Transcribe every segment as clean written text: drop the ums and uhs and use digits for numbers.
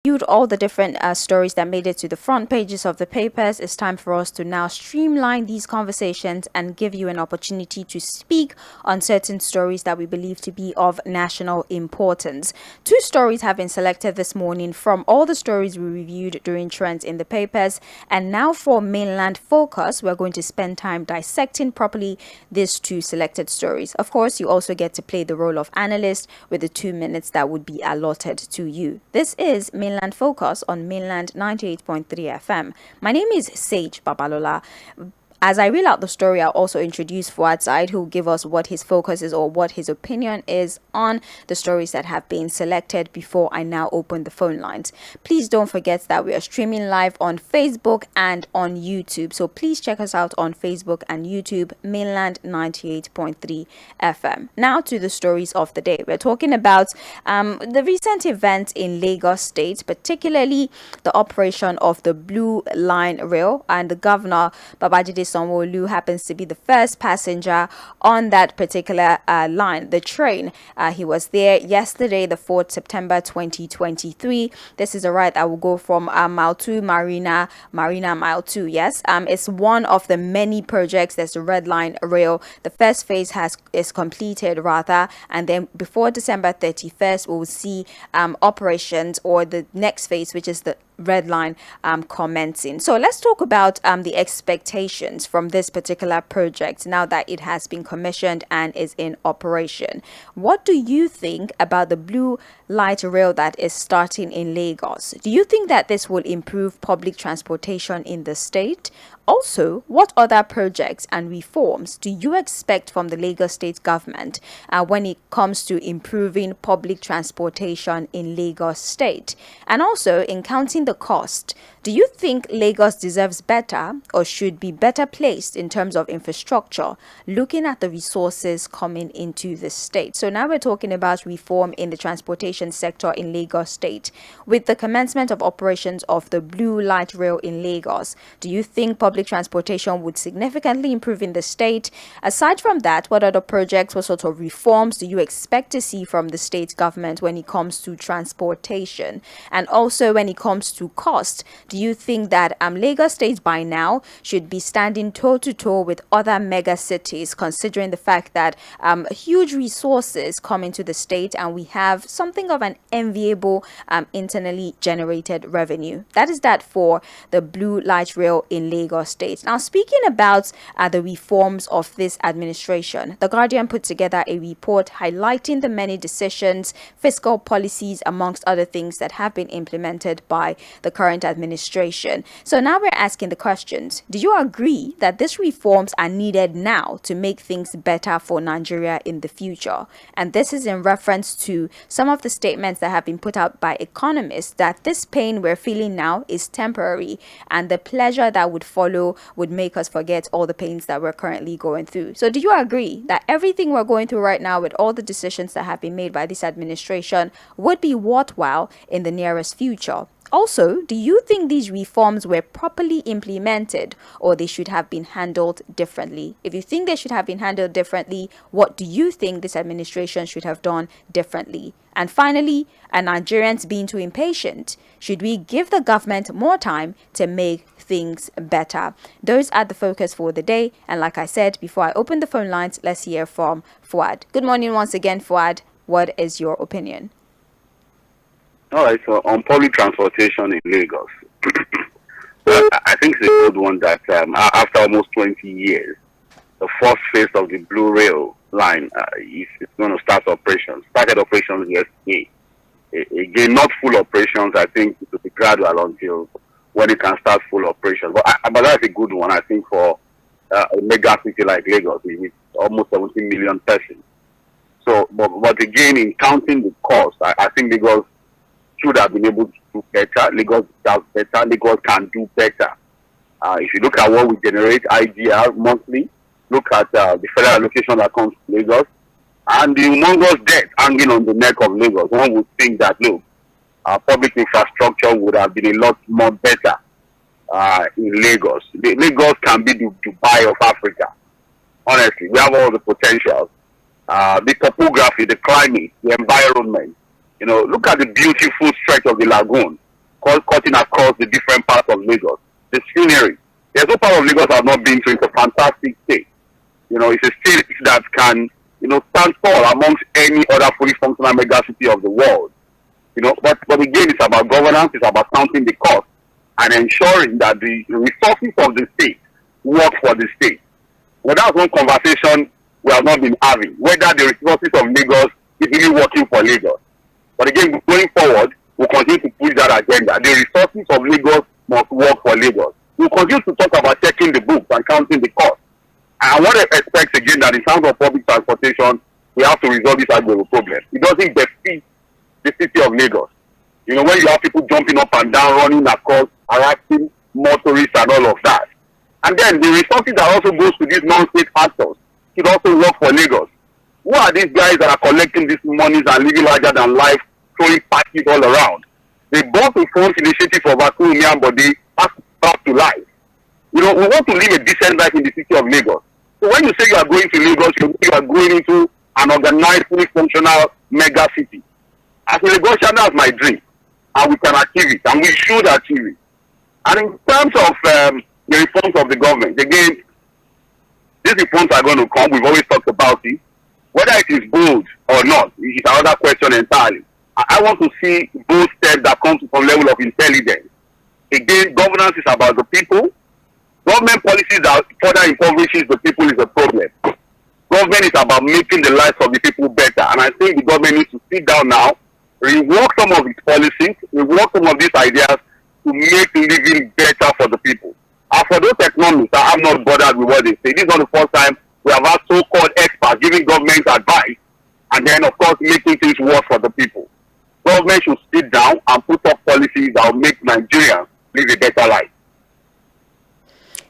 all the different stories that made it to the front pages of the papers. It's time for us to now streamline these conversations and give you an opportunity to speak on certain stories that we believe to be of national importance. Two stories have been selected this morning from all the stories we reviewed during trends in the papers, and now for Mainland Focus, we're going to spend time dissecting properly these two selected stories. Of course, you also get to play the role of analyst with the 2 minutes that would be allotted to you. This is Mainland Focus on Mainland 98.3 FM. My name is Sage Babalola. As I read out the story, I'll also introduce FUHAD Saheed, who will give us what his focus is or what his opinion is on the stories that have been selected before I now open the phone lines. Please don't forget that we are streaming live on Facebook and on YouTube. So please check us out on Facebook and YouTube, Mainland 98.3 FM. Now to the stories of the day. We're talking about the recent events in Lagos State, particularly the operation of the Blue Line Rail, and the governor, Babajide Sanwo-Olu, happens to be the first passenger on that particular line, the train. He was there yesterday, the 4th September 2023. This is a ride that will go from Mile 2, Marina Mile 2. Yes, it's one of the many projects. There's the Red Line Rail. The first phase is completed rather, and then before December 31st, we will see operations, or the next phase, which is the Red Line, commencing. So let's talk about the expectations from this particular project now that it has been commissioned and is in operation. What do you think about the Blue Light Rail that is starting in Lagos? Do you think that this will improve public transportation in the state? Also, what other projects and reforms do you expect from the Lagos State government when it comes to improving public transportation in Lagos State? And also, in counting the cost, do you think Lagos deserves better or should be better placed in terms of infrastructure, looking at the resources coming into the state? So now we're talking about reform in the transportation sector in Lagos State. With the commencement of operations of the Blue Light Rail in Lagos, do you think public transportation would significantly improve in the state? Aside from that, what other projects, what sort of reforms do you expect to see from the state government when it comes to transportation? And also when it comes to cost, do you think that Lagos State by now should be standing toe-to-toe with other mega cities, considering the fact that huge resources come into the state and we have something of an enviable internally generated revenue? That is that for the Blue Light Rail in Lagos State. Now, speaking about the reforms of this administration, The Guardian put together a report highlighting the many decisions, fiscal policies, amongst other things, that have been implemented by the current administration. So now we're asking the questions. Do you agree that these reforms are needed now to make things better for Nigeria in the future? And this is in reference to some of the statements that have been put out by economists that this pain we're feeling now is temporary, and the pleasure that would follow would make us forget all the pains that we're currently going through. So do you agree that everything we're going through right now, with all the decisions that have been made by this administration, would be worthwhile in the nearest future? Also, do you think these reforms were properly implemented, or they should have been handled differently? If you think they should have been handled differently, what do you think this administration should have done differently? And finally, are Nigerians being too impatient? Should we give the government more time to make things better? Those are the focus for the day. And like I said, before I open the phone lines, let's hear from FUHAD. Good morning once again, FUHAD. What is your opinion? All right, so on public transportation in Lagos, I think it's a good one that after almost 20 years, the first phase of the Blue Rail line is going to start operations. Started operations yesterday. Again, not full operations. I think it will be gradual until when it can start full operations. But that's a good one, I think, for a mega city like Lagos with almost 17 million persons. So, but again, in counting the cost, I think Lagos should have been able to do better. Lagos does better. Lagos can do better. If you look at what we generate, IGR monthly, look at the federal allocation that comes to Lagos, and the humongous debt hanging on the neck of Lagos, one would think that, look, public infrastructure would have been a lot more better in Lagos. Lagos can be the Dubai of Africa. Honestly, we have all the potential. The topography, the climate, the environment. You know, look at the beautiful stretch of the lagoon. cutting across the different parts of Lagos. The scenery. There's no part of Lagos I've not been to. It's a fantastic state. It's a state that can, stand tall amongst any other fully functional megacity of the world. But again, it's about governance, it's about counting the cost and ensuring that the resources of the state work for the state. Well, that's one conversation we have not been having, whether the resources of Lagos is really working for Lagos. But again, going forward, we'll continue to push that agenda. The resources of Lagos must work for Lagos. We'll continue to talk about checking the books and counting the cost. And what I expect again that in terms of public transportation, we have to resolve this Agbero problem. It doesn't defeat the city of Lagos. When you have people jumping up and down, running across, harassing motorists and all of that. And then the resources that also goes to these non-state actors should also work for Lagos. Who are these guys that are collecting these monies and living larger than life, throwing parties all around? They bought a front initiative for Bakumi and Body back to life. We want to live a decent life in the city of Lagos. So when you say you are going to Lagos, you are going into an organized, fully functional mega city. As a Lagosian, that's my dream. And we can achieve it. And we should achieve it. And in terms of the reforms of the government, again, these reforms are going to come. We've always talked about it. Whether it is bold or not is another question entirely. I want to see bold steps that come to some level of intelligence. Again, governance is about the people. Government policies that further impoverishes the people is a problem. Government is about making the lives of the people better. And I think the government needs to sit down now, rework some of its policies, rework some of these ideas to make living better for the people. And for those economists that I'm not bothered with what they say, this is not the first time we have had so-called experts giving government advice and then, of course, making things worse for the people. Government should sit down and put up policies that will make Nigerians live a better life.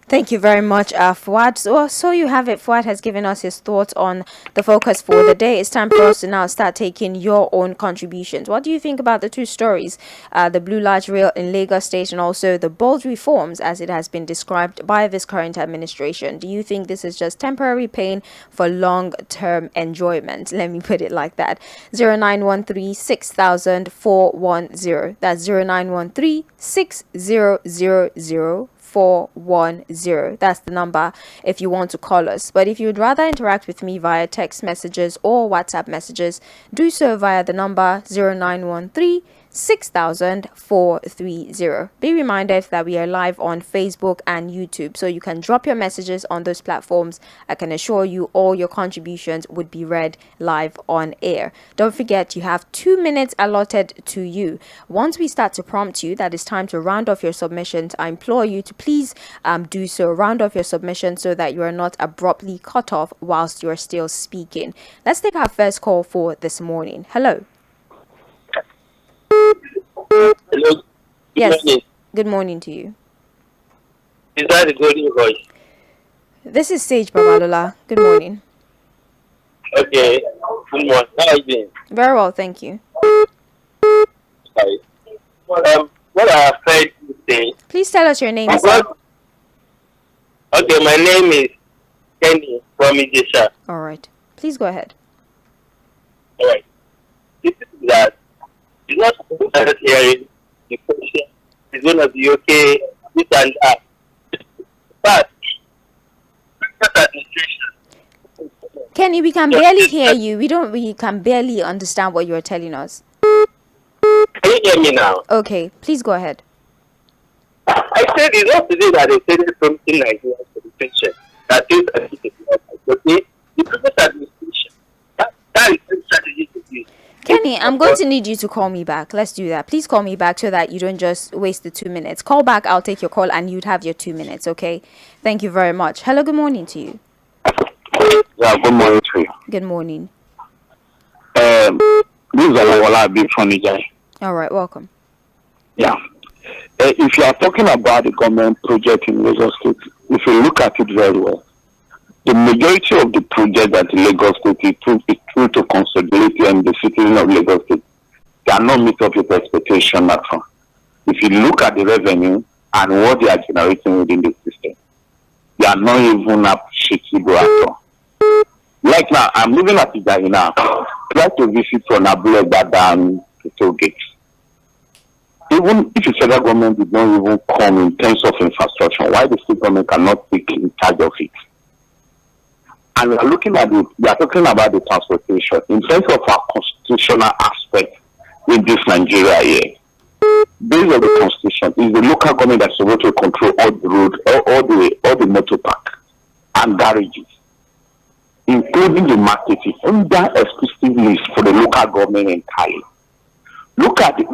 Thank you very much, FUHAD. So you have it. FUHAD has given us his thoughts on the focus for the day. It's time for us to now start taking your own contributions. What do you think about the two stories, the Blue Large Rail in Lagos State and also the bold reforms as it has been described by this current administration? Do you think this is just temporary pain for long-term enjoyment? Let me put it like that. 0913 6000 410. That's 0913 6000 410. That's the number if you want to call us. But if you would rather interact with me via text messages or WhatsApp messages, do so via the number 0913 6000 430. Be reminded that we are live on Facebook and YouTube, so you can drop your messages on those platforms. I can assure you all your contributions would be read live on air. Don't forget, you have 2 minutes allotted to you. Once we start to prompt you that it's time to round off your submissions, I implore you to please do so. Round off your submission so that you are not abruptly cut off whilst you're still speaking. Let's take our first call for this morning. Hello. Hello. Yes. Good morning to you. Is that a good voice? This is 𝗝cie_BABALOLA. Good morning. Okay. Good morning. How are you doing? Very well, thank you. Sorry. What I have heard you say. Please tell us your name, sir. Okay, my name is Kenny from Idesha. All right. Please go ahead. All right. This is that. It's not about hearing the question. It's going to be okay. This and that. But administration. Kenny, we can barely hear you. We can barely understand what you're telling us. Can you hear me now? Okay, please go ahead. I said it's not today that they said something like that for the pension. That is okay. The previous administration. That is the strategy to use. Kenny, I'm going to need you to call me back. Let's do that. Please call me back so that you don't just waste the 2 minutes. Call back, I'll take your call and you'd have your 2 minutes, okay? Thank you very much. Hello, good morning to you. Yeah, good morning to you. Good morning. This is Alawala Big Funny Guy. All right, welcome. Yeah. If you are talking about the government project in Lagos State, if you look at it very well, the majority of the projects that Lagos State is through to consolidate and the citizen of Lagos State cannot meet up with expectation at all. If you look at the revenue and what they are generating within the system, they are not even appreciable at all. Like now, I'm living at Idahi now. Try to visit from Abule down to Toll Gate. even if the federal government did not even come in terms of infrastructure, why the state government cannot take in charge of it? And we are talking about the transportation in terms of our constitutional aspect in this Nigeria here. Based on the constitution, is the local government that's supposed to control all the roads, all the motor park and garages, including the marketing under exclusive list for the local government entirely. Look at the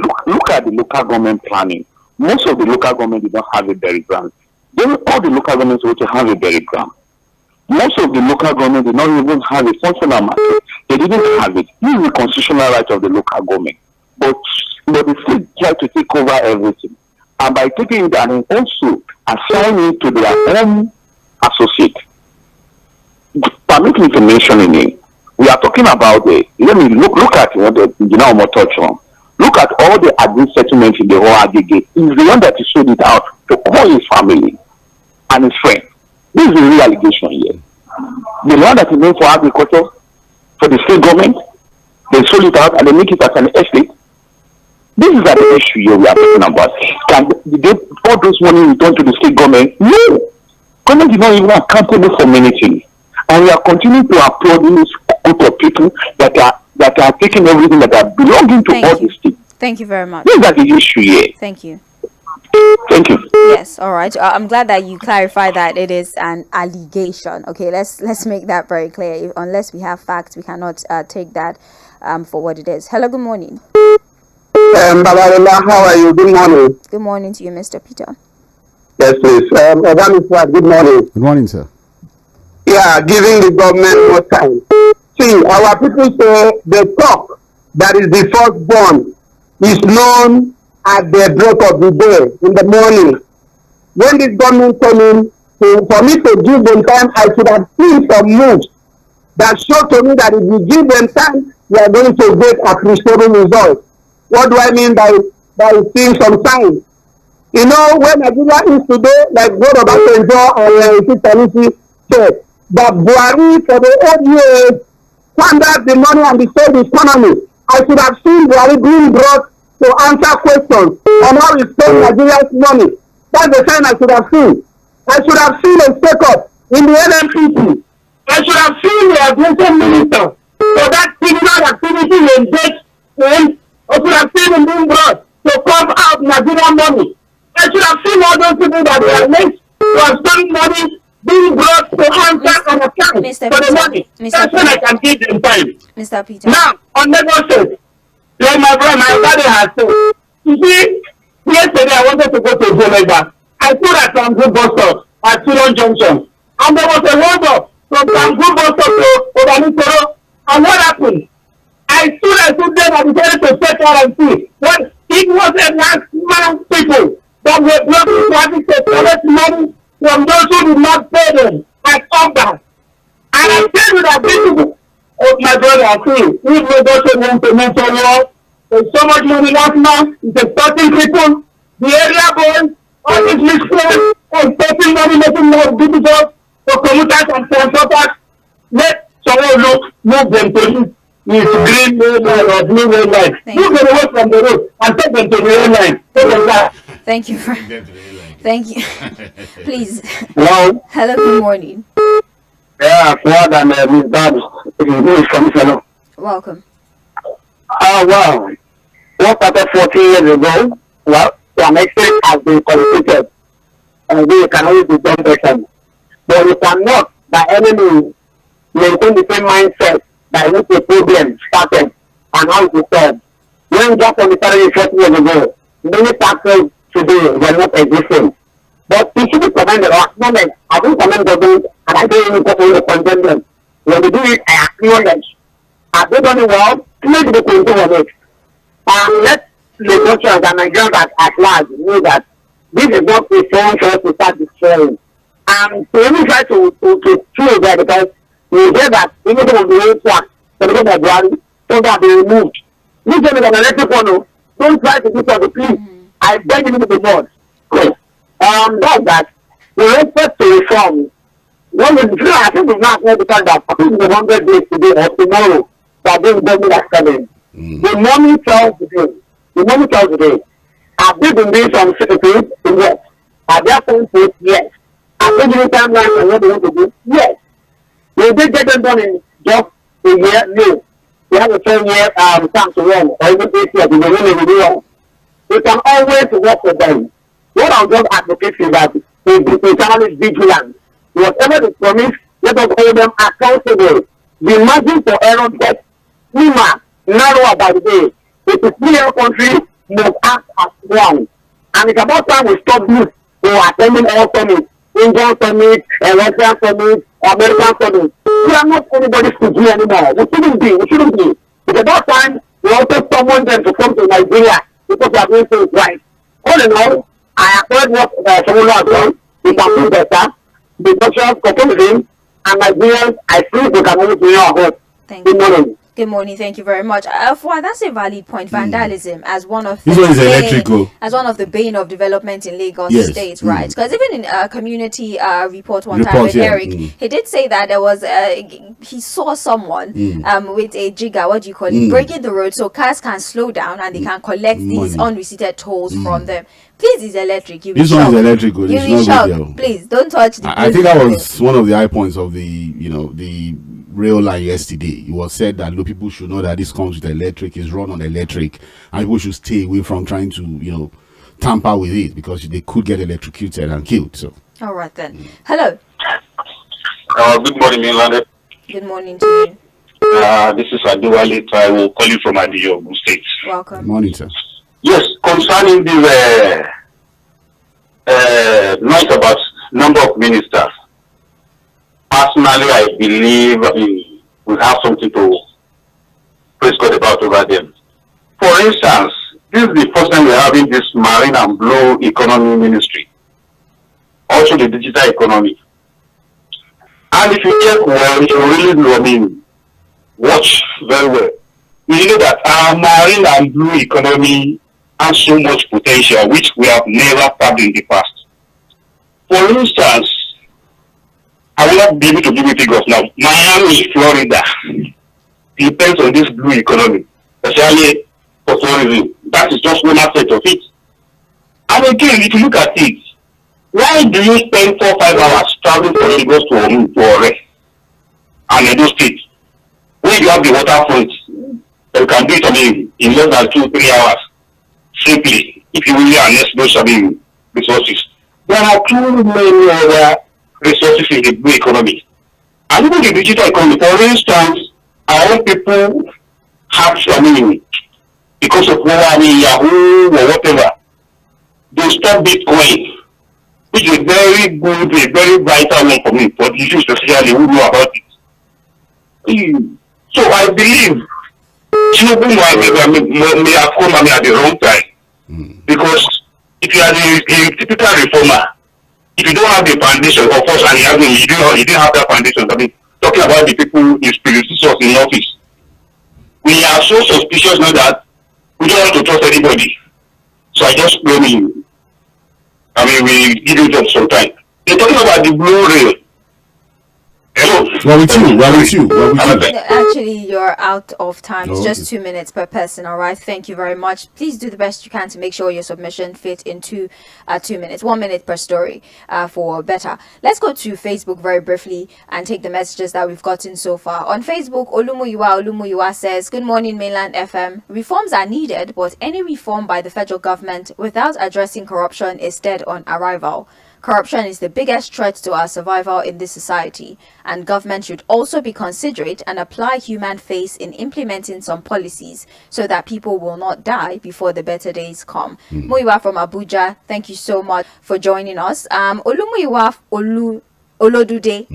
local government planning. Most of the local government did not have a burial ground. Then all the local governments supposed to have a burial ground. Most of the local government did not even have a functional market. They didn't have it. This is the constitutional right of the local government. But the state tried to take over everything. And by taking it and also assigning it to their own associate. Permit me to mention a name. We are talking about let me look at what the touch on. Look at all the agreed settlements in the whole aggregate. He's the one that he sold it out to all his family and his friends. This is the real allegation here. The land that is meant for agriculture, for the state government, they sold it out and they make it as an estate. This is the issue here we are talking about. Can they all those money returned to the state government? No. Government is not even accountable for many things. And we are continuing to applaud this group of people that are taking everything that are belonging to all the states. Thank you very much. This is the issue here. Thank you. Thank you. Yes, all right. I'm glad that you clarified that it is an allegation. Okay, let's make that very clear. Unless we have facts, we cannot take that for what it is. Hello, good morning. BABALOLA, how are you? Good morning. Good morning to you, Mr. Peter. Yes, please. FUHAD, good morning. Good morning, sir. Yeah, giving the government more time. See, our people say the talk that is the firstborn is known at the break of the day in the morning. When this government came in, for me to give them time, I should have seen some moves that show to me that if you give them time, we are going to get appreciable results. What do I mean by seeing some signs? You know, when Nigeria is today, like God about to enjoy and 𝗶cie said, that Buhari for the 8 years squandered the money and destroyed the economy. I should have seen Buhari being brought to answer questions on how he spent Nigeria's money. That's the sign I should have seen. I should have seen a take-up in the NMPC. I should have seen the aviation minister for that criminal activity he engaged in. I should have seen him being brought to cough out Nigerian money. I should have seen all those people that were linked to have spent money being brought to answer and account for the money. That's when I can give them time. Mr. Peter. Now, on Lagos State, like my father has said, you see, yesterday I wanted to go to Jamaica. I stood at some good bus stop at Tulon Junction. And there was a hold up from some good bus stop to Obanisoro. And what happened? I stood there and decided to check out and see. Well, it was a last man people that were blocking traffic to collect money from those who did not pay them at August. And I tell you that these people, oh my brother, I see, if we don't want to mention law, there's so much money last month, it's extorting people, the area boys, all these miscreants, extorting money, making more difficult for commuters and transporters. Let someone move them to this green line or blue line. Move them away from the road and take them to the red line. Thank you. Thank you. Please. Hello. Hello, good morning. Yeah, FUHAD and Ms. Commissioner. Welcome. Wow. What started 14 years ago, well, to an extent has been completed. And we can always be done better. But we cannot, by any means, maintain the same mindset by which the problem started and how it is solved. When just on the started 40 years ago, many factors today were not existing. But we should be commended or acknowledged. I don't commend government and I don't even go to condemn them. When they do it, I acknowledge. Have they done it well? Maybe they can do it. And let the Nigerians and Nigerians at large know that this is not a phone for us to start destroying. And we even try to feel that because we hear that even though we don't track, so they get Buhari, so that they removed. You tell me that electric one, don't try to do something, please. I beg you to be more. That's that. With respect to reform, when we feel I think we've not made the fact that I think the 100 days today or tomorrow that this government is coming. The money tells today. And Have they been doing some things? Yes. Have they done things? Yes. Have they given timelines on what they want to do? Yes. Will they get them done in just a year? No. They have a 10-year time to run, or even 8 years, they will do one. We can always work for them. What I'll just advocate is that we be internally vigilant. Whatever they promise, let us hold them accountable. The margin for error gets slimmer, narrower by the day. If the clear country must act as one. And it's about time we stop this for attending all summits, Indian summit, Russian summit, American summit. We are not anybody's country anymore. We shouldn't be. It's about time we also summon them to come to Nigeria because they are doing things right. All in all, I applaud what someone has done. We can do better. The Russians proposing and Nigerians, I think we can move to your hope. Good morning. Good morning. Thank you very much. Fuad, that's a valid point. Vandalism as one of the bane of development in Lagos State, right? Because even in a community report one time with Eric, he did say that there was he saw someone with a jigger, what do you call it, breaking the road so cars can slow down and they can collect these unreceipted tolls from them. Please, it's electric. This one is electric. It's not good. Please don't touch the. I think that was one of the high points of the rail line yesterday. It was said that people should know that this comes with electric, is run on electric, and people should stay away from trying to tamper with it because they could get electrocuted and killed. So all right then. Hello. Good morning, Mainland. Good morning to you. This is Adewale. I will call you from Adiyo, Ogun State. Welcome. Good morning, sir. Yes, concerning the noise about number of ministers. Personally, I believe we have something to praise God about over them. For instance, this is the first time we're having this marine and blue economy ministry. Also the digital economy. And if you check well, if you really watch very well, you know that our marine and blue economy has so much potential which we have never tapped in the past. For instance, I will not be able to give you figures now. Miami, Florida, depends on this blue economy, especially for tourism. That is just one aspect of it. And again, if you look at it, why do you spend 4 or 5 hours traveling from Lagos to Ore and Edo State? When you have the waterfront, you can do it in less than 2-3 hours. Simply, if you really harness those resources. There are too many other resources in the blue economy. And even the digital economy, for instance, our own people have, because of Yahoo or whatever, they stop Bitcoin, which is very good, a very vital one for me, for the issues especially who know about it. So I believe TINUBU may have come at the wrong time. Because if you are a typical reformer, if you don't have the foundation, of course, and you didn't have that foundation, talking about the people in spiritual in office, we are so suspicious now that we don't want to trust anybody. So I just we give you just some time. They're talking about the blue rail. Hello. Well, with you. Actually, you're out of time. It's just 2 minutes per person. All right. Thank you very much. Please do the best you can to make sure your submission fit into 2 minutes. 1 minute per story for better. Let's go to Facebook very briefly and take the messages that we've gotten so far. On Facebook, Olumuyiwa says, "Good morning, Mainland FM. Reforms are needed, but any reform by the federal government without addressing corruption is dead on arrival. Corruption is the biggest threat to our survival in this society, and government should also be considerate and apply human face in implementing some policies so that people will not die before the better days come." Muyiwa from Abuja, thank you so much for joining us. Olumuyiwa Olodude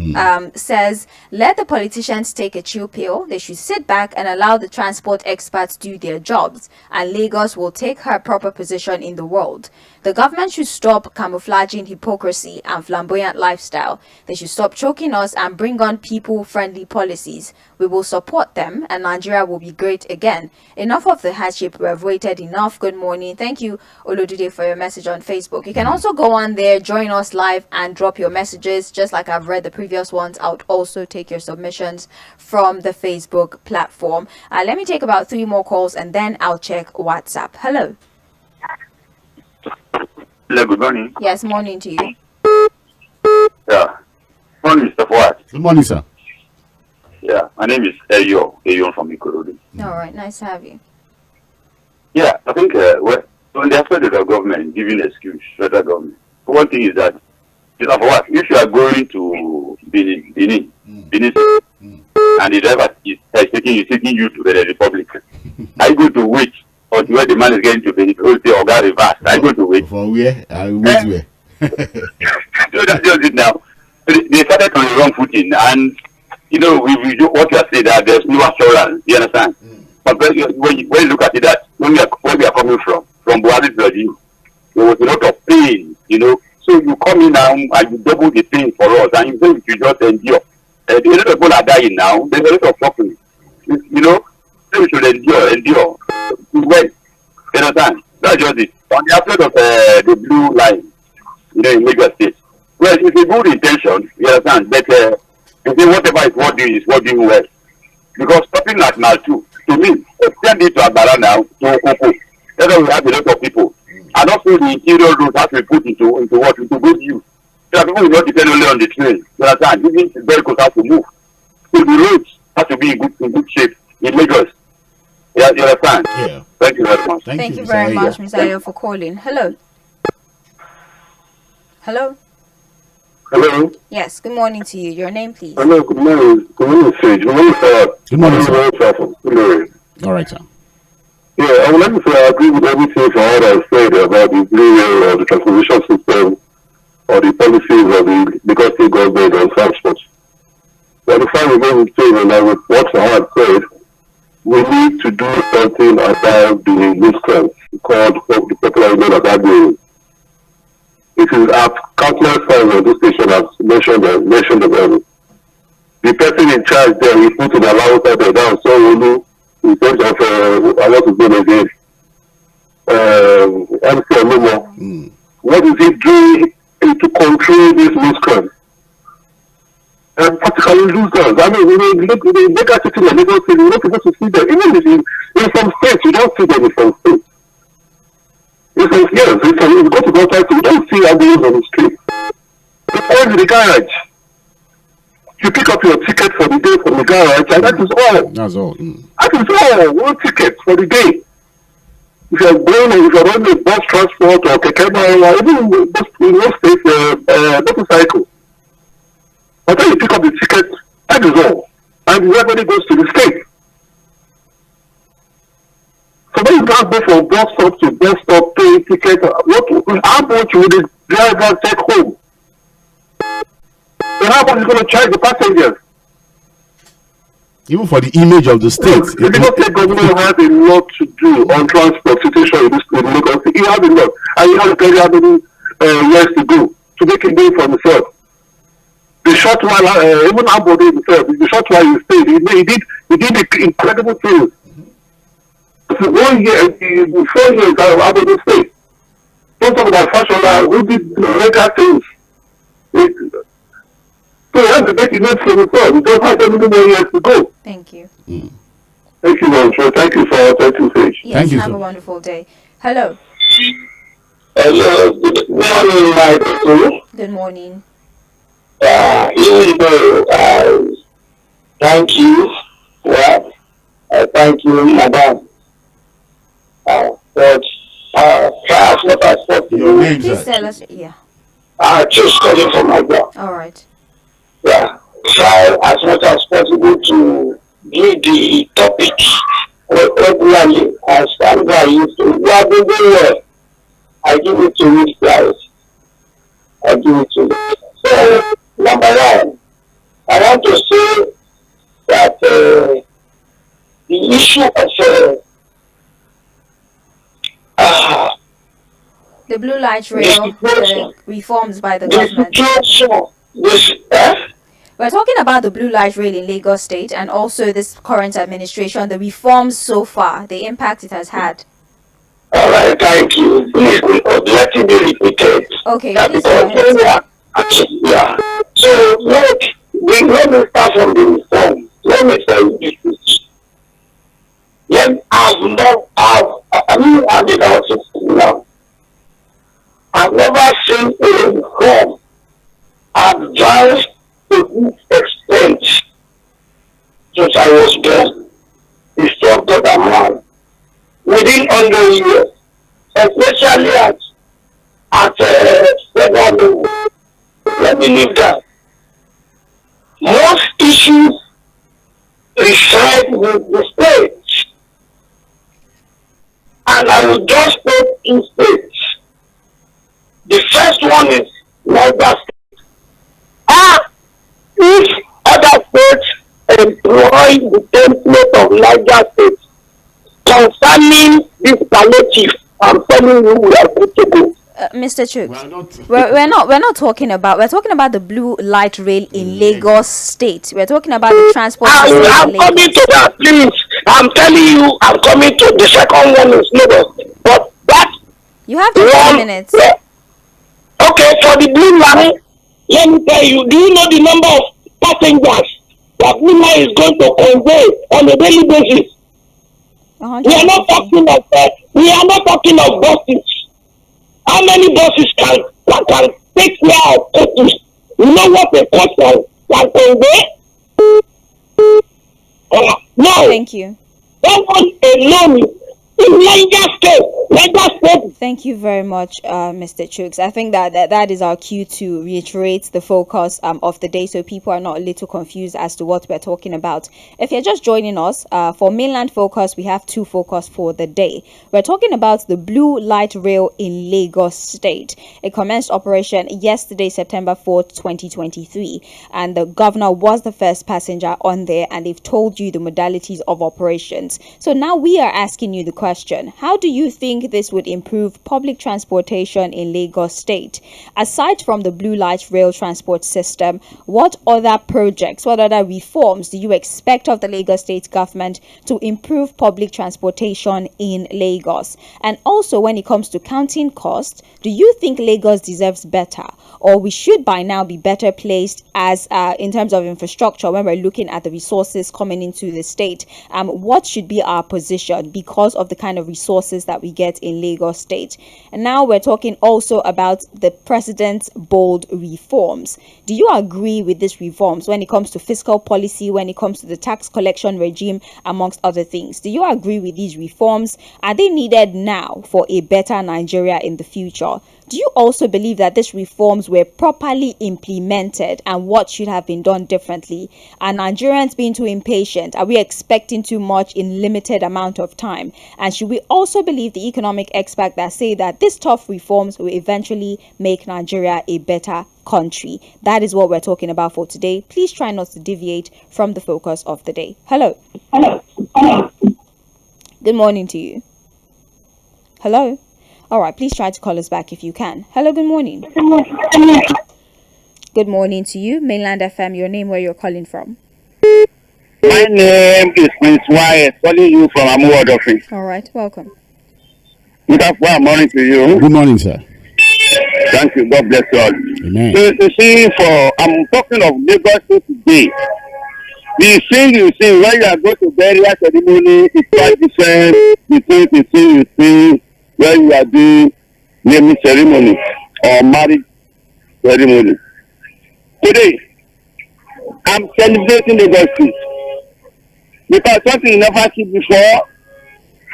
says, "Let the politicians take a chill pill. They should sit back and allow the transport experts do their jobs, and Lagos will take her proper position in the world. The government should stop camouflaging hypocrisy and flamboyant lifestyle. They should stop choking us and bring on people-friendly policies. We will support them, and Nigeria will be great again. Enough of the hardship. We have waited enough." Good morning. Thank you, Olodude, for your message on Facebook. You can also go on there, join us live, and drop your messages. Just like I've read the previous ones, I would also take your submissions from the Facebook platform. Let me take about 3 more calls, and then I'll check WhatsApp. Hello. Hello, good morning. Yes, morning to you. Yeah. Morning, Mr. FUHAD. Good morning, sir. Yeah, my name is Eyo from Ikorodu. All right, nice to have you. Yeah, I think when the aspect of the government giving excuse, federal government, one thing is that, Mr. FUHAD, if you are going to Benin, and the driver is taking you to the Republic, are you going to wait until when the man is getting to Benin? Oh, say, Oga reverse. Are you going to wait? For where? I will wait where? So that's just it now. They started on the wrong footing, and you know, we do what you are saying, that there's no assurance. You understand? But when you look at it, that where we are coming from Buhari's regime, there was a lot of pain, you know. So you come in now and you double the pain for us, and you think you just endure. A lot of people are dying now. There's a lot of suffering, you know. So we should endure. Well, you understand? That's just it. On the aspect of the blue line, you know, in Lagos State, well, it's a good intention, you understand, but you say whatever is working well. Because stopping like now too, to me, send it to Agbara now, to Okoko. That's why we have a lot of people. And also the interior roads have to be put into good use. So people will not depend only on the train. You understand? These vehicles have to move. So the roads have to be in good shape in Lagos. Yeah, you understand? Yeah. Thank you very much. Thank you very much, Mr. Ayo, for calling. Hello. Hello. Hello. Yes, good morning to you. Your name, please. Hello, good morning. Good morning, Sage. Good morning, sir. Good morning, sir. Good morning. All right, sir. Yeah, I would like to say I agree with everything for what I said about the blue rail or the transportation system or the policies of the Lagos State government on transport. But if I remain the same, and I would what FUHAD said, we need to do something about the nuisance called the popular known as agro. It is at countless times on this station has mentioned about it. The person in charge there, he put in allowance there down so Olu in terms of what is going again. MC Olumo. What is he doing to control this miscreants? And practically losers. I mean, they make us sitting in Lagos City, we're not supposed to see them. Even in some states, you don't see them in some states. In you go to the outside, you don't see ambulance on the street. It's always in the garage. You pick up your ticket for the day from the garage, and that is all. That's all. That is all. One ticket for the day. If you're going, if you're running a bus transport or 𝗃𝗃 or even in most states, motorcycle. But then you pick up the ticket, that is all. And everybody goes to the state. So when you can't go from bus stop to bus stop, pay ticket, how much will the driver take home? And how much is going to charge the passengers? Even for the image of the state. The Lagos State government has a lot to do on transport situation in this state. It has a lot. And you have to tell you how many years to go to make a name for himself. The short while, even Ambode himself, the short while he stayed, he did incredible things. So 1 year, 4 years out of the state. Don't talk about fashion, we did mega things. So he has to make it known for himself. He don't have any more years to go. Thank you. Thank you, Mom. Thank you, sir. Thank you, Sage. Yes, Thank you, have sir. a wonderful day. Hello. Hello, good morning, my people. Good morning. You know, thank you. Well, thank you, madam. But perhaps not as possible. Your name, Please sir. tell us. Yeah. Just calling for my job. All right. Yeah. Try as much as possible to give the topic regularly as I used to. We are doing well. I give it to you guys. I give it to you. So, number one, I want to say that the issue of The blue light rail, the reforms by the the government. situation, We're talking about the blue light rail in Lagos State and also this current administration, the reforms so far, the impact it has had. all right, thank you. Please, let it be repeated. Okay, Yeah, please go because ahead. yeah. So let me start from the reform. Let me say this. I'm about 60 now. I've never seen a reform advanced to this extent since I was born. The structured amount within 100 years, especially at federal level. Let me leave that. Most issues reside with the states, and I will just take two states. The first one is Niger State. If other states employ the template of Niger State concerning this palliative, I'm telling you, we are good to go. Mr. Chooks, we're not talking about, we're talking about the blue light rail in Lagos State. We're talking about the transport system. I'm coming to that, please. I'm telling you, I'm coming to the second one is Lagos. But that you have 2 minutes. Okay, for the blue line, let me tell you, do you know the number of passengers that blue line is going to convey on a daily basis? We are not talking of buses. How many buses can take care of coaches? You know what a coach can convey? No. Thank you. That one alone in Niger State. Thank you very much, Mr. Chooks. I think that is our cue to reiterate the focus of the day, so people are not a little confused as to what we're talking about. If you're just joining us, for Mainland Focus, we have two focus for the day. We're talking about the blue light rail in Lagos State. It commenced operation yesterday, September 4th, 2023, and the governor was the first passenger on there, and they've told you the modalities of operations. So now we are asking you the question: how do you think this would improve public transportation in Lagos State? Aside from the blue light rail transport system, what other projects, what other reforms do you expect of the Lagos State government to improve public transportation in Lagos? And also, when it comes to counting costs, do you think Lagos deserves better, or we should by now be better placed as in terms of infrastructure when we're looking at the resources coming into the state? What should be our position because of the kind of resources that we get in Lagos State? And now we're talking also about the president's bold reforms. Do you agree with these reforms when it comes to fiscal policy, when it comes to the tax collection regime, amongst other things? Do you agree with these reforms? Are they needed now for a better Nigeria in the future? Do you also believe that these reforms were properly implemented, and what should have been done differently? Are Nigerians being too impatient? Are we expecting too much in limited amount of time? And should we also believe the economic experts that say that these tough reforms will eventually make Nigeria a better country? That is what we're talking about for today. Please try not to deviate from the focus of the day. Hello. Good morning to you. Hello. All right, please try to call us back if you can. Hello, good morning. Good morning to you. Mainland FM, your name, where you're calling from. My name is Prince Wyatt, calling you from Amuwodofi. All right, welcome. Good morning to you. Good morning, sir. Thank you. God bless you all. Amen. So, you see, I'm talking of Lagos State today. The thing you see when you are going to burial ceremony is quite different between the thing you see when you are doing naming ceremony or marriage ceremony. Today, I'm celebrating Lagos State because something you never see before.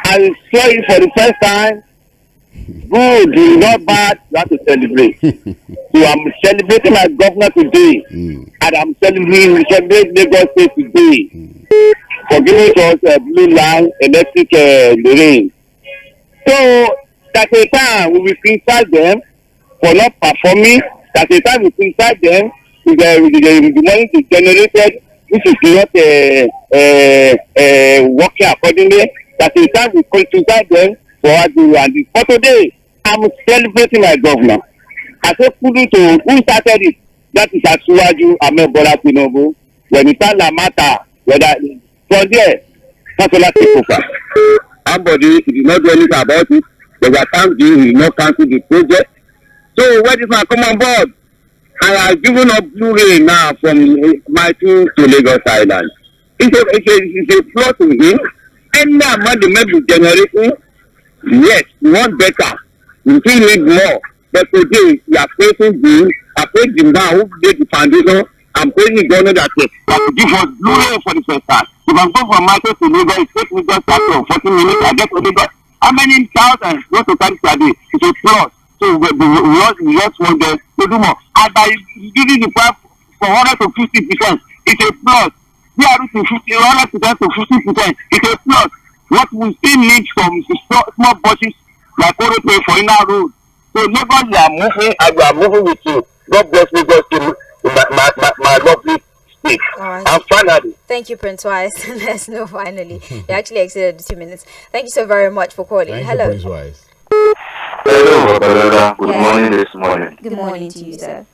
I saw it for the first time. Good, not bad, you have to celebrate. So I'm celebrating my governor today, and I'm celebrating Lagos State today for giving us a blue line, electric rain. So that's a time we will criticize them for not performing. That's a time we criticize them with the money they generated, which is not working accordingly. That's a time we criticize them for what they do. And for today, I'm celebrating my governor. I say kudos to who started it. That is SAHEED Bola TINUBU. When it started the matter, whether from there, Fasola take over. Somebody did not do anything about it. There were times he did not cancel the project. So when this man come on board, I have given up blue rain now from my team to Lagos Island. It's a flaw to him. Any amount the may be generating, yes, we want better. We still need more. But today, we are facing this. I pray the man who did the foundation. I'm praying the government that will give us blue rail for the first time. If I'm going from market to Lagos, it takes me just 40 minutes. I get to Lagos. How many thousands go to carry per day? It's a plus. So we just want them to do more. And by giving the price for 100 to 50%, it's a plus. We are reaching 100% to 50%. It's a plus. What we still need from small buses like Orope for inner road. So Lagos, we are moving and we are moving with you. God bless Lagos to my lovely state. Right. And finally, thank you, Prince Wise. Let's know finally. You actually exceeded the 2 minutes. Thank you so very much for calling. Thank Hello. you, Prince Wise. Hello, Babalola. Good Yeah. morning this morning. Good morning to you, sir.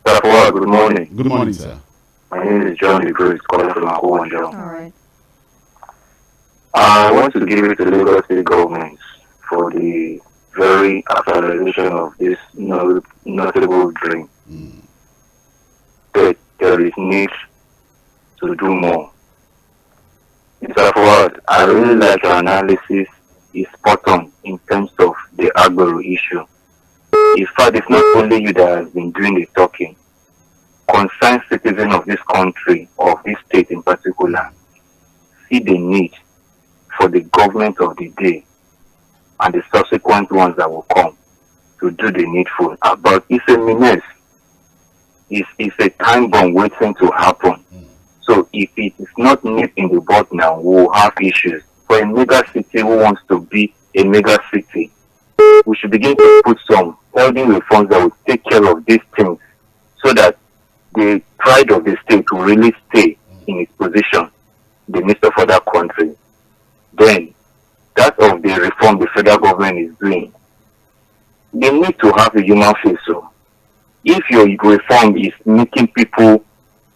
FUHAD, good morning. Good morning, sir. My name is John Grace, calling from Akwonjo. All right. I want to give it to Lagos State government for the very actualization of this notable dream. But there is need to do more. Mr. FUHAD, I really like your analysis. Is spot on in terms of the Agbero issue. In fact, it's not only you that has been doing the talking. Concerned citizens of this country, of this state in particular, see the need for the government of the day and the subsequent ones that will come to do the needful. But it's a menace. It's a time bomb waiting to happen. So if it is not nipped in the bud now, we will have issues. For a mega city who wants to be a mega city, we should begin to put some healthy reforms that will take care of these things so that the pride of the state will really stay in its position in the midst of other countries. Then, that of the reform the federal government is doing, they need to have a human face. So, if your reform is making people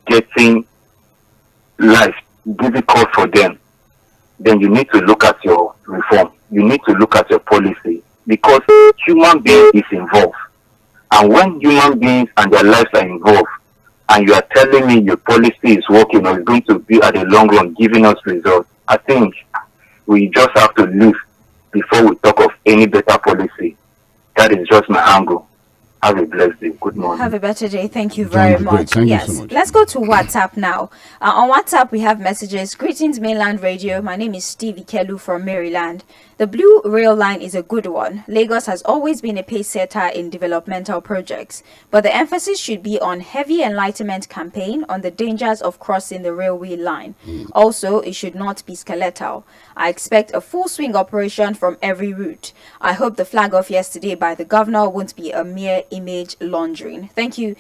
getting life difficult for them, then you need to look at your reform. You need to look at your policy because human being is involved. And when human beings and their lives are involved, and you are telling me your policy is working or is going to be at the long run giving us results, I think we just have to live before we talk of any better policy. That is just my angle. Have a blessed day. Good morning. Have a better day. Thank you John, very great. much. Thank you Yes. so much. Let's go to WhatsApp now. On WhatsApp, we have messages. Greetings, Mainland Radio. My name is 𝗝cie𝗃𝗃 from Maryland. The blue rail line is a good one. Lagos has always been a pace setter in developmental projects, but the emphasis should be on heavy enlightenment campaign on the dangers of crossing the railway line. Also, it should not be skeletal. I expect a full swing operation from every route. I hope the flag off yesterday by the governor won't be a mere image laundering. Thank you,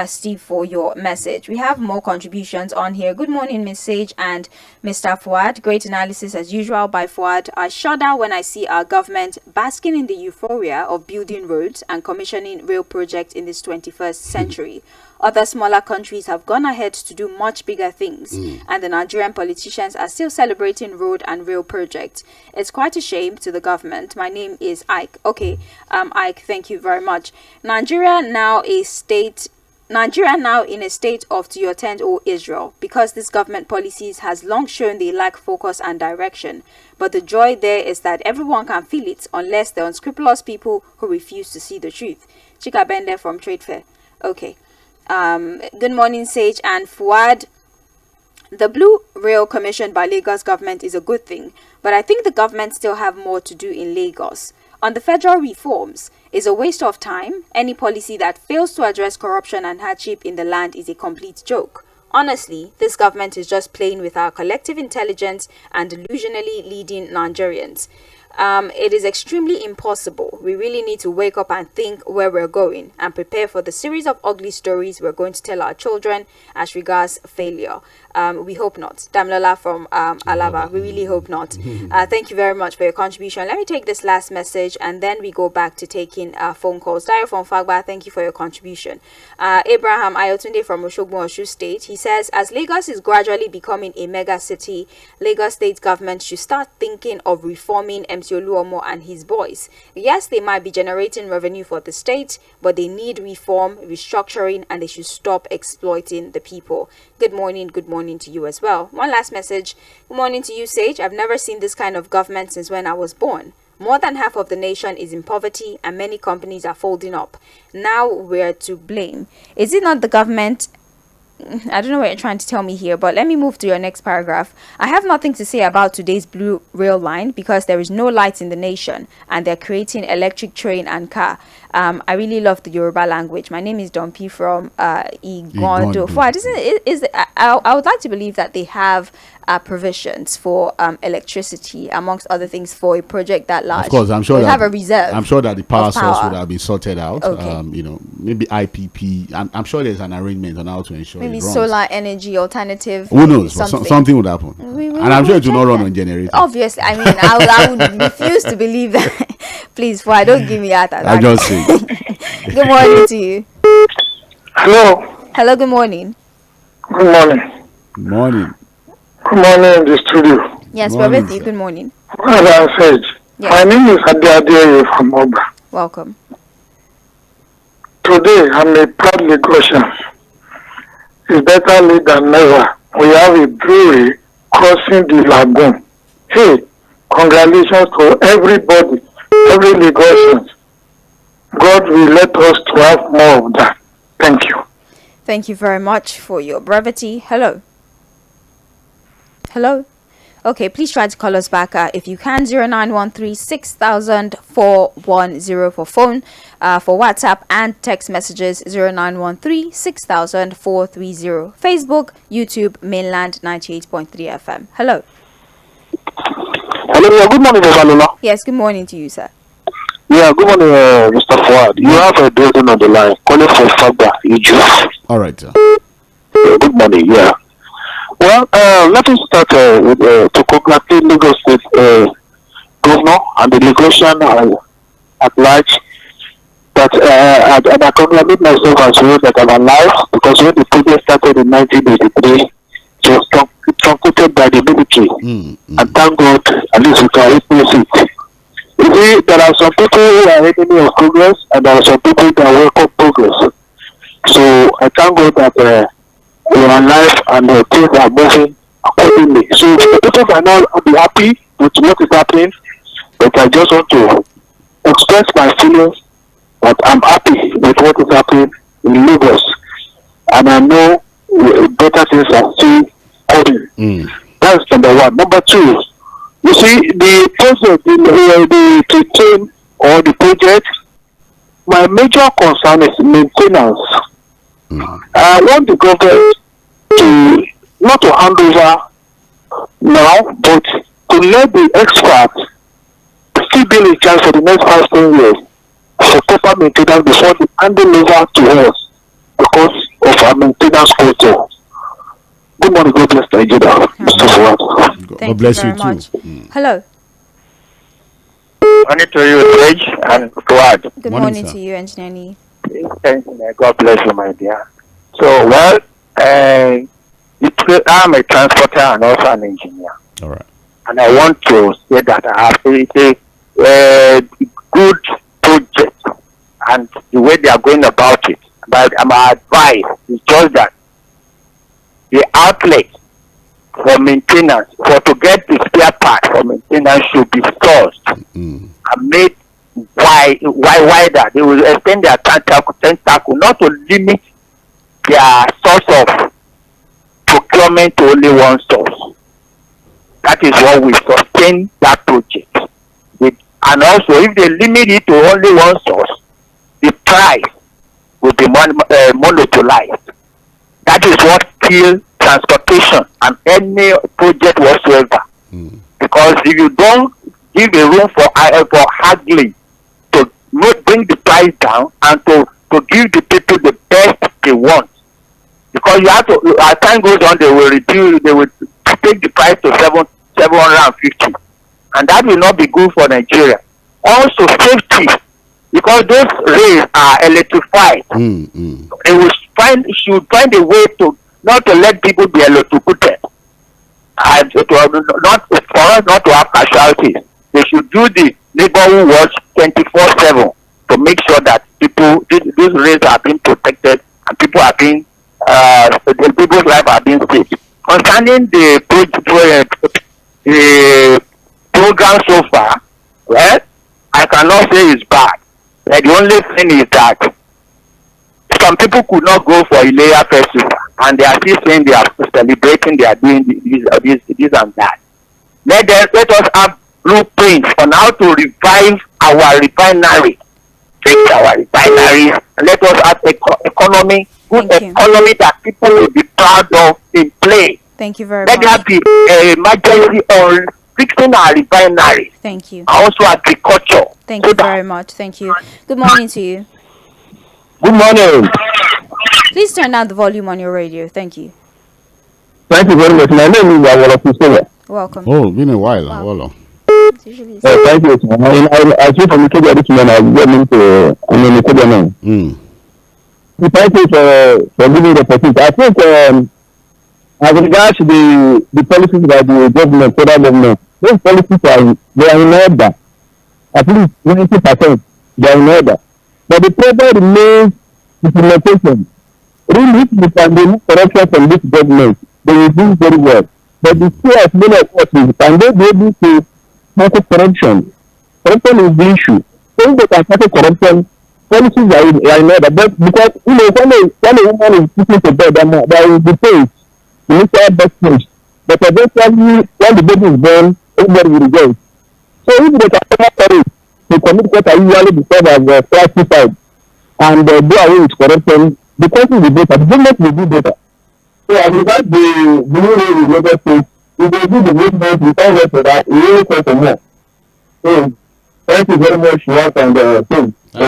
Steve, for your message. We have more contributions on here. Good morning, Miss Sage and Mr. FUHAD. Great analysis as usual by FUHAD. I shudder when I see our government basking in the euphoria of building roads and commissioning rail projects in this 21st century. Other smaller countries have gone ahead to do much bigger things, and the Nigerian politicians are still celebrating road and rail projects. It's quite a shame to the government. My name is Ike. Okay, Ike, thank you very much. Nigeria now in a state of to your tent, O Israel, because this government policies has long shown they lack focus and direction. But the joy there is that everyone can feel it unless the unscrupulous people who refuse to see the truth. 𝗶𝗃𝗁 from Trade Fair. Okay. Good morning, Sage and FUHAD. The Blue Rail commissioned by Lagos government is a good thing, but I think the government still have more to do in Lagos. On the federal reforms, is a waste of time. Any policy that fails to address corruption and hardship in the land is a complete joke. Honestly, this government is just playing with our collective intelligence and delusionally leading Nigerians. It is extremely impossible. We really need to wake up and think where we're going and prepare for the series of ugly stories we're going to tell our children as regards failure. We hope not. Damilola from Alaba, we really hope not. Thank you very much for your contribution. Let me take this last message and then we go back to taking phone calls. Dayo from Fagba, thank you for your contribution. Abraham Ayotunde from Oshogbo, Oshu State, he says, as Lagos is gradually becoming a mega city, Lagos State government should start thinking of reforming MC Oluomo and his boys. Yes, they might be generating revenue for the state, but they need reform, restructuring, and they should stop exploiting the people. Good morning to you as well. One last message. Good morning to you, Sage. I've never seen this kind of government since when I was born. More than half of the nation is in poverty and many companies are folding up. Now we're to blame. Is it not the government? I don't know what you're trying to tell me here, but let me move to your next paragraph. I have nothing to say about today's blue rail line because there is no light in the nation and they're creating electric train and car. I really love the Yoruba language. My name is Dompi from Igbondo. FUHAD. I would like to believe that they have provisions for electricity, amongst other things, for a project that large. Of course, I'm sure they that have a reserve. I'm sure that the power source would have been sorted out. Okay. Maybe IPP. I'm sure there's an arrangement on how to ensure Maybe it runs. solar energy alternative. Who knows? Something Would happen. And I'm sure it will not run on generator. Obviously, I mean, I would refuse to believe that. Please, FUHAD, don't give me that. I just say. Good morning to you. Hello. Hello, good morning. Good morning. Morning. Good morning in the studio. Yes, Morning, we're with you. sir. Good morning. As I said, Yes. my name is Adeadeye from Oba. Welcome. Today, I'm a proud Lagosian. It's better late than never. We have a brewery crossing the lagoon. Hey, congratulations to everybody, every Lagosian. God will let us to have more of that. Thank you. Thank you very much for your brevity. Hello. Hello. Okay, please try to call us back if you can. 0913 6000 410 for phone, for WhatsApp and text messages 0913 6000 430. Facebook, YouTube, Mainland 98.3 FM. Hello. Hello, good morning, BABALOLA. Yes, good morning to you, sir. Yeah, good morning, Mr. FUHAD. You have a building on the line, calling for Fagba, Iju. All right, sir. Good morning, yeah. Well, let us start with to congratulate Lagos State Governor and the Lagosian at large. That and I congratulate myself as well that I'm alive, because when the project started in 1983, it was truncated by the military. And thank God, at least we can witness it. You see, there are some people who are enemy of progress, and there are some people that welcome progress. So I thank God that we are alive and things are moving accordingly. So people might not be happy with what is happening, but I just want to express my feelings that I'm happy with what is happening in Lagos, and I know better things are still coming. That's number one. Number two, you see, the project, the train or the project, my major concern is maintenance. I want the government to not to hand over now, but to let the experts still be in charge for the next 5-10 years for proper maintenance before they hand it over to us because of our maintenance culture. Good morning, God bless Nigeria. Mr. FUHAD. God bless you very too. much. Hello. Morning to you, Reg and FUHAD. Good Morning, morning sir. to you, Engineer Nee. God bless you, my dear. So, well, I'm a transporter and also an engineer. All right. And I want to say that I have a good project, and the way they are going about it. But my advice is just that the outlet for maintenance, to get the spare part for maintenance, should be sourced and made wider. They will extend their tentacle, not to limit their source of procurement to only one source. That is what will sustain that project. And also, if they limit it to only one source, the price will be monopolized. That is what kills transportation and any project whatsoever. Because if you don't give a room for haggling to bring the price down and to give the people the best they want, because you have to, as time goes on, they will take the price to 750, and that will not be good for Nigeria. Also, safety, because those rails are electrified. They should find a way to not to let people be electrocuted, and not for us not to have casualties. They should do the neighborhood watch 24/7 to make sure that these rails are being protected and people are being people's lives are being saved. Concerning the program so far, well, cannot say it's bad. Like, the only thing is that some people could not go for Ileya festival, and they are still saying they are celebrating, they are doing this and that. Let us have blueprints on how to revive our refinery, fix our refineries, and let us have economy, good economy that people will be proud of in play. Thank you very much. Let there be emergency on fixing our refineries. Thank you. Also agriculture. Thank you very much. Thank you. Good morning to you. Good morning. Please turn down the volume on your radio. Thank you. Thank you very much. My name is Awolowo. Welcome. Oh, been a while. Wow. Thank you. I came from Nigeria this morning. I was going to Nigeria. Thank you for giving the opportunity. I think as regards to the policies by the government, federal government, those policies they are in order. At least 90% they are in order. But the problem remains implementation. Really, if we can remove corruption from this government, they will do very well. But the fear of many of us is, can they be able to tackle corruption? Corruption is the issue. So if they can tackle corruption, policies are in order. But because, when a woman is putting to bed, there will be paid. You need to have best place. But eventually, when the baby is born, everybody will rejoice. So if they can have courage to commit what are usually described as classified and do away with corruption, the country will be better, the government will be better. So as regards the blue rule in Lagos State, if they do the movement, we can't wait for that, we will wait for more. So thank you very much, Mark, and Tim, for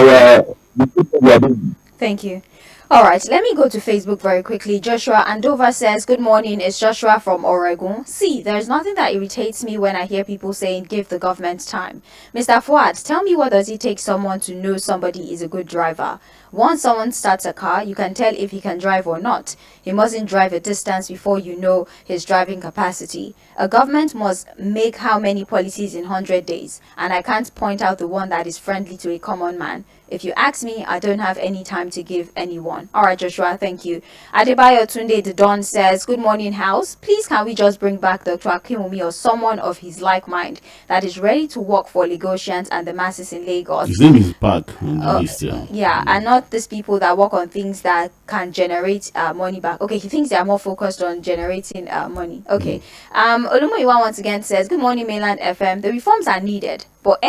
the people you are doing. Thank you. All right, let me go to Facebook very quickly. Joshua Andova says, good morning, it's Joshua from Oregon. See, there's nothing that irritates me when I hear people saying, give the government time. Mr. Fuad, tell me, what does it take someone to know somebody is a good driver? Once someone starts a car, you can tell if he can drive or not. He mustn't drive a distance before you know his driving capacity. A government must make how many policies in 100 days? And I can't point out the one that is friendly to a common man. If you ask me, I don't have any time to give anyone. All right, Joshua, thank you. Adebayo Tunde the Don says, good morning, house. Please, can we just bring back Dr. Akinwumi or someone of his like mind that is ready to work for Lagosians and the masses in Lagos? His name is Park. Yeah, and not these people that work on things that can generate money back. Okay, he thinks they are more focused on generating money. Okay. Olumoyiwa once again says, good morning, Mainland FM. The reforms are needed. But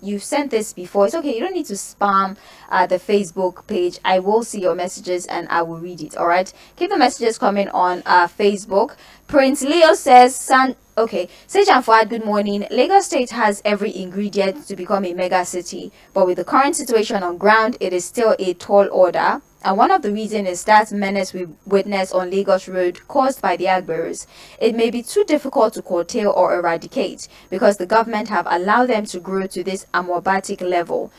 you've sent this before. It's okay. You don't need to spam the Facebook page. I will see your messages and I will read it. All right. Keep the messages coming on Facebook. Prince Leo says, Sage and Fuad, good morning. Lagos State has every ingredient to become a mega city, but with the current situation on ground, it is still a tall order. And one of the reasons is that menace we witness on Lagos Road caused by the 𝗝cies. It may be too difficult to curtail or eradicate because the government have allowed them to grow to this amoebatic level.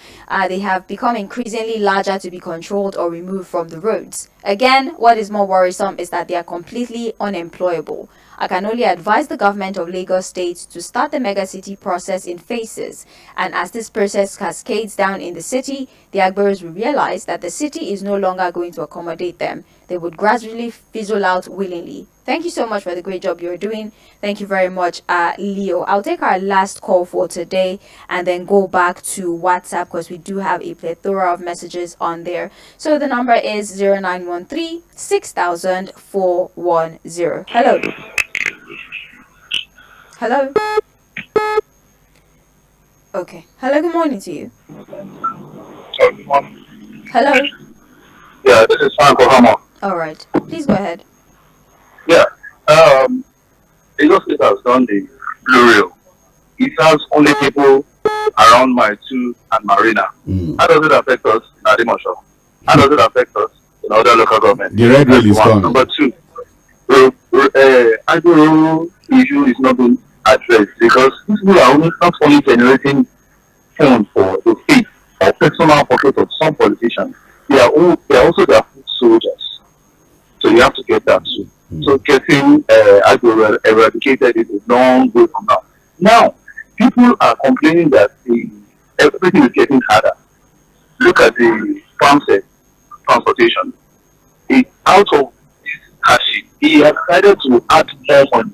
They have become increasingly larger to be controlled or removed from the roads. Again, what is more worrisome is that they are completely unemployable. I can only advise the government of Lagos State to start the megacity process in phases, and as this process cascades down in the city, the 𝗝cies will realize that the city is no longer going to accommodate them. They would gradually fizzle out willingly. Thank you so much for the great job you're doing. Thank you very much, Leo. I'll take our last call for today and then go back to WhatsApp because we do have a plethora of messages on there. So the number is 0913 6000 410. Hello. Hello. Okay. Hello, good morning to you. Good morning. Hello. Yeah, this is Franco Hama. All right. Please go ahead. Yeah. Lagos State has done the blue rail. It has only people around Mile 2 and Marina. How does it affect us in Adimosho? How does it affect us in other local governments? The red rail is gone. Number 2, agro issue is not being addressed because these people are not only generating funds for the state or personal pocket of some politicians. They are also their food soldiers. So you have to get that too. So getting agro eradicated is a long way from now. Now, people are complaining that everything is getting harder. Look at the farm set transportation. Out of this 𝗝cie, he has decided to add more money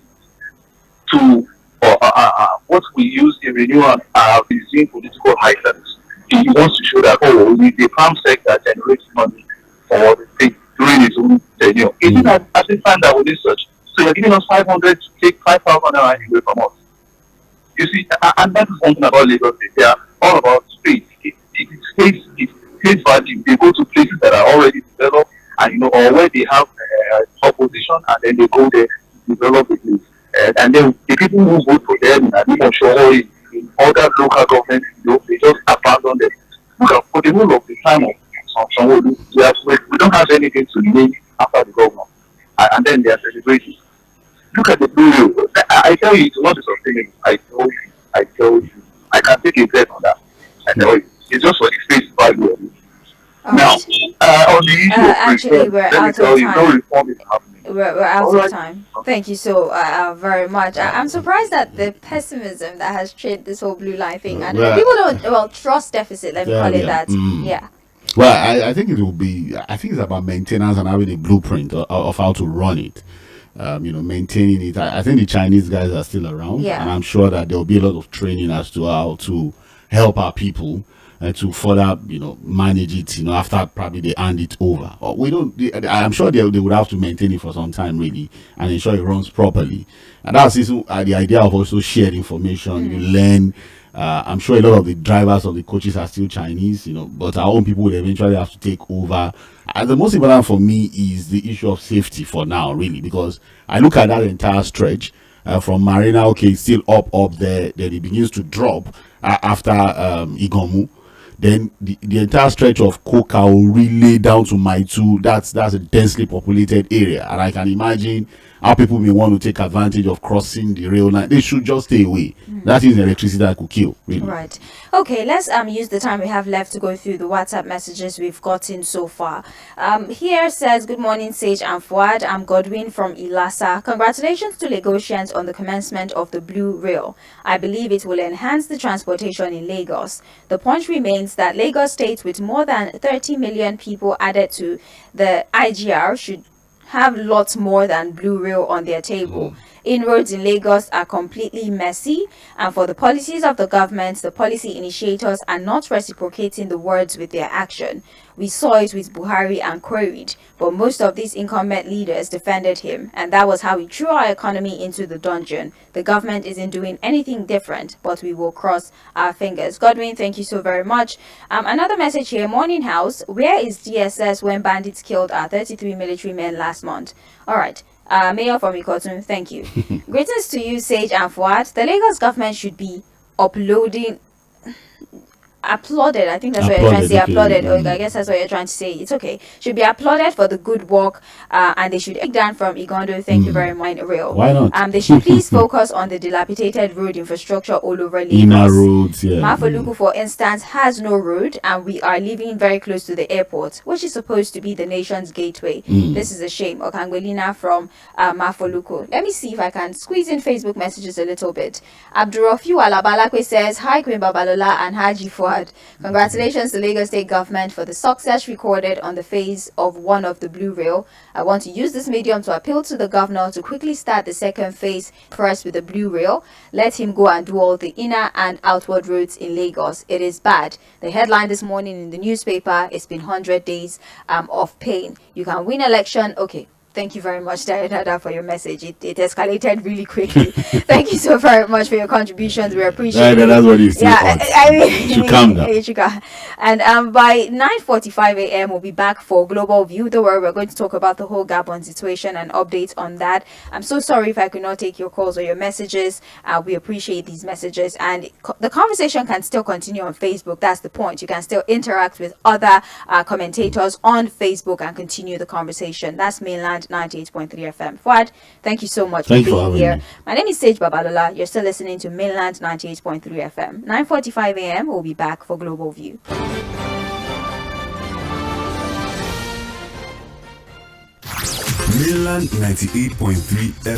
to what we use in renewal doing political highlights. He wants to show that, oh, the farm sector generates money for the state during his own tenure. Isn't that as a standard with this such? So you're giving us 500 to take 5,000 naira away from us. You see, and that is one thing about Lagos. They are all about space. Space value. They go to places that are already developed, and or where they have opposition, and then they go there to develop the place. And then the people who vote for them, and even sure in other local governments, they just abandon them. Look at for the whole of the time of some we don't have anything to name after the government, and then they are celebrating. Look at the blue reel. I tell you, it's not sustainable. I tell you, I can take a bet on that. I tell you, it's just for the face value. Now, on the issue of actually, we're out of time. No reform is happening. We're out of time. Thank you so very much. I'm surprised at the pessimism that has triggered this whole blue line thing. And people don't trust deficit. Let me call it that. Yeah. Well, I think it will be. I think it's about maintenance and having a blueprint of how to run it. Maintaining it. I think the Chinese guys are still around, and I'm sure that there will be a lot of training as to how to help our people to further, manage it. After probably they hand it over, or we don't. I'm sure they would have to maintain it for some time, really, and ensure it runs properly. And that's the idea of also shared information. You learn. I'm sure a lot of the drivers of the coaches are still Chinese, but our own people will eventually have to take over. And the most important for me is the issue of safety for now, really, because I look at that entire stretch from Marina, it's still up there, then it begins to drop after Igomu. Then the entire stretch of Coca will relay down to Maitu. That's a densely populated area, and I can imagine how people may want to take advantage of crossing the rail line. They should just stay away. That is electricity that could kill, really. Right. Okay, let's use the time we have left to go through the WhatsApp messages we've gotten so far. Here says, good morning, Sage and FUHAD. I'm Godwin from Ilasa. Congratulations to Lagosians on the commencement of the Blue Rail. I believe it will enhance the transportation in Lagos. The point remains that Lagos State, with more than 30 million people added to the IGR, should have lots more than Blue Rail on their table. Inroads in Lagos are completely messy, and for the policies of the government, the policy initiators are not reciprocating the words with their action. We saw it with Buhari and queried, but most of these incumbent leaders defended him, and that was how we threw our economy into the dungeon. The government isn't doing anything different, but we will cross our fingers. Godwin, thank you so very much. Another message here, Morning House. Where is DSS when bandits killed our 33 military men last month? All right. Mayor from Ikotun, thank you. Greetings to you, Sage and FUHAD. The Lagos government should be applauded. I think that's what you're trying to say. Applauded. I guess that's what you're trying to say. It's okay. Should be applauded for the good work, and they should take down from Igondo. Thank you very much, Real. Why not? They should please focus on the dilapidated road infrastructure all over Lagos. Inner roads, Mafoluku, for instance, has no road, and we are living very close to the airport, which is supposed to be the nation's gateway. This is a shame. Okangwelina from Mafoluku. Let me see if I can squeeze in Facebook messages a little bit. Abdurafiu Alabalakwe says, hi, Queen Babalola and Haji FUHAD. Congratulations to Lagos State government for the success recorded on the phase of 1 of the Blue Rail. I want to use this medium to appeal to the governor to quickly start the second phase first with the Blue Rail. Let him go and do all the inner and outward roads in Lagos. It is bad. The headline this morning in the newspaper, it's been 100 days of pain. You can win election. Okay. Thank you very much, Dada, for your message. It escalated really quickly. Thank you so very much for your contributions. We appreciate it. That's what you say. You should calm down. And by 9:45 a.m., we'll be back for Global View. Don't worry, we're going to talk about the whole Gabon situation and updates on that. I'm so sorry if I could not take your calls or your messages. We appreciate these messages. And the conversation can still continue on Facebook. That's the point. You can still interact with other commentators on Facebook and continue the conversation. That's Mainland 98.3 FM. FUHAD, thank you so much for being here. My name is Sage Babalola. You're still listening to Mainland 98.3 FM. 9:45 a.m. We'll be back for Global View. Mainland 98.3 FM.